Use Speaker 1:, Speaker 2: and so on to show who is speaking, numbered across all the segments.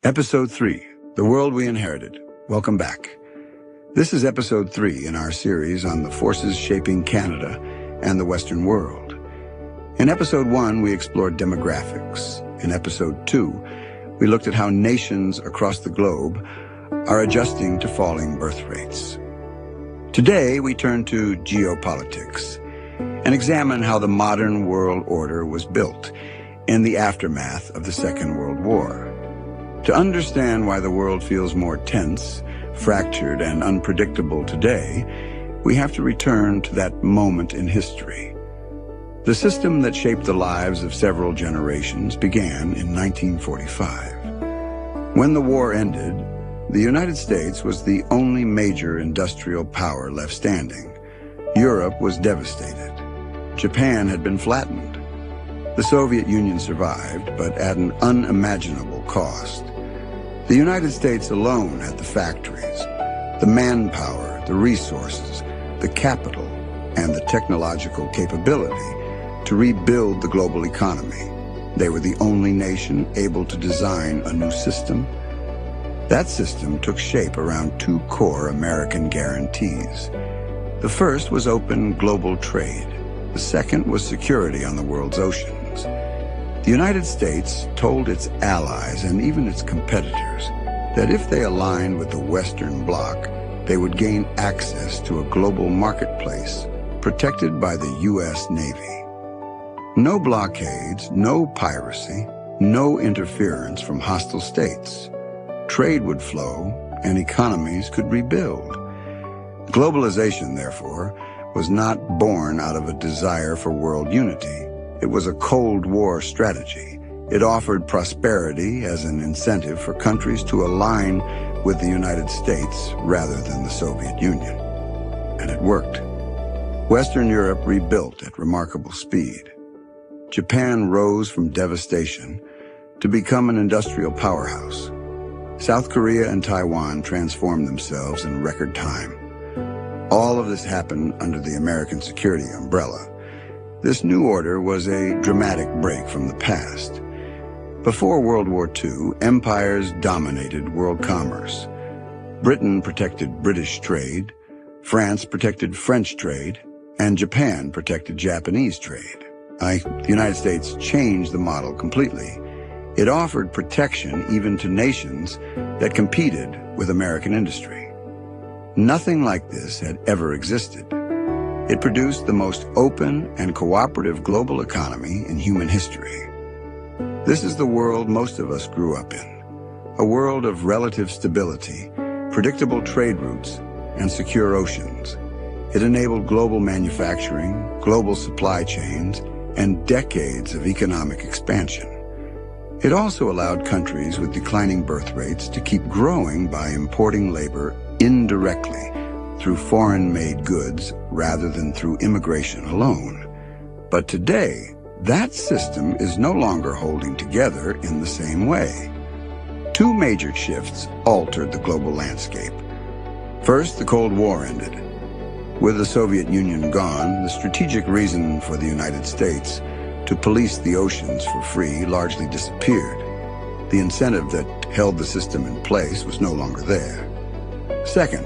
Speaker 1: Episode 3, The World We Inherited. Welcome back. This is Episode 3 in our series on the forces shaping Canada and the Western world. In Episode 1, we explored demographics. In Episode 2, we looked at how nations across the globe are adjusting to falling birth rates. Today, we turn to geopolitics and examine how the modern world order was built in the aftermath of the Second World War. To understand why the world feels more tense, fractured, and unpredictable today, we have to return to that moment in history. The system that shaped the lives of several generations began in 1945. When the war ended, the United States was the only major industrial power left standing. Europe was devastated. Japan had been flattened. The Soviet Union survived, but at an unimaginable cost. The United States alone had the factories, the manpower, the resources, the capital, and the technological capability to rebuild the global economy. They were the only nation able to design a new system. That system took shape around two core American guarantees. The first was open global trade. The second was security on the world's oceans. The United States told its allies and even its competitors that if they aligned with the Western Bloc, they would gain access to a global marketplace protected by the U.S. Navy. No blockades, no piracy, no interference from hostile states. Trade would flow and economies could rebuild. Globalization, therefore, was not born out of a desire for world unity. It was a Cold War strategy. It offered prosperity as an incentive for countries to align with the United States rather than the Soviet Union. And it worked. Western Europe rebuilt at remarkable speed. Japan rose from devastation to become an industrial powerhouse. South Korea and Taiwan transformed themselves in record time. All of this happened under the American security umbrella. This new order was a dramatic break from the past. Before World War II, empires dominated world commerce. Britain protected British trade, France protected French trade, and Japan protected Japanese trade. The United States changed the model completely. It offered protection even to nations that competed with American industry. Nothing like this had ever existed. It produced the most open and cooperative global economy in human history. This is the world most of us grew up in, a world of relative stability, predictable trade routes, and secure oceans. It enabled global manufacturing, global supply chains, and decades of economic expansion. It also allowed countries with declining birth rates to keep growing by importing labor indirectly through foreign-made goods rather than through immigration alone. But today, that system is no longer holding together in the same way. Two major shifts altered the global landscape. First, the Cold War ended. With the Soviet Union gone, the strategic reason for the United States to police the oceans for free largely disappeared. The incentive that held the system in place was no longer there. Second,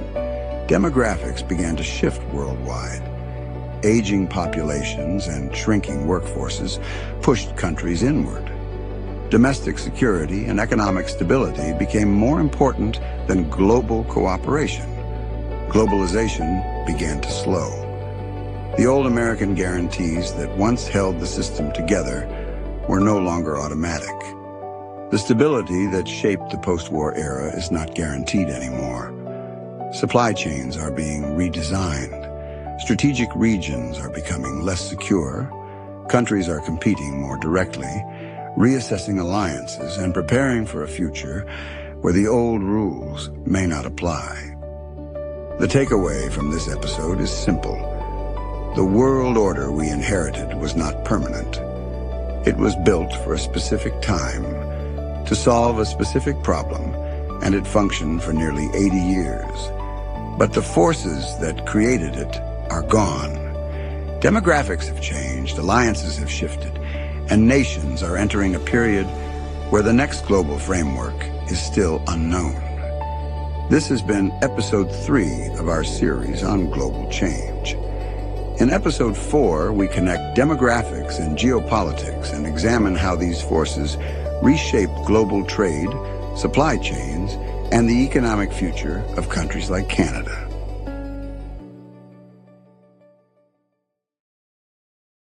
Speaker 1: demographics began to shift worldwide. Aging populations and shrinking workforces pushed countries inward. Domestic security and economic stability became more important than global cooperation. Globalization began to slow. The old American guarantees that once held the system together were no longer automatic. The stability that shaped the post-war era is not guaranteed anymore. Supply chains are being redesigned. Strategic regions are becoming less secure. Countries are competing more directly, reassessing alliances and preparing for a future where the old rules may not apply. The takeaway from this episode is simple. The world order we inherited was not permanent. It was built for a specific time, to solve a specific problem, and it functioned for nearly 80 years. But the forces that created it are gone. Demographics have changed, alliances have shifted, and nations are entering a period where the next global framework is still unknown. This has been episode 3 of our series on global change. In episode 4, we connect demographics and geopolitics and examine how these forces reshape global trade, supply chains, and the economic future of countries like Canada.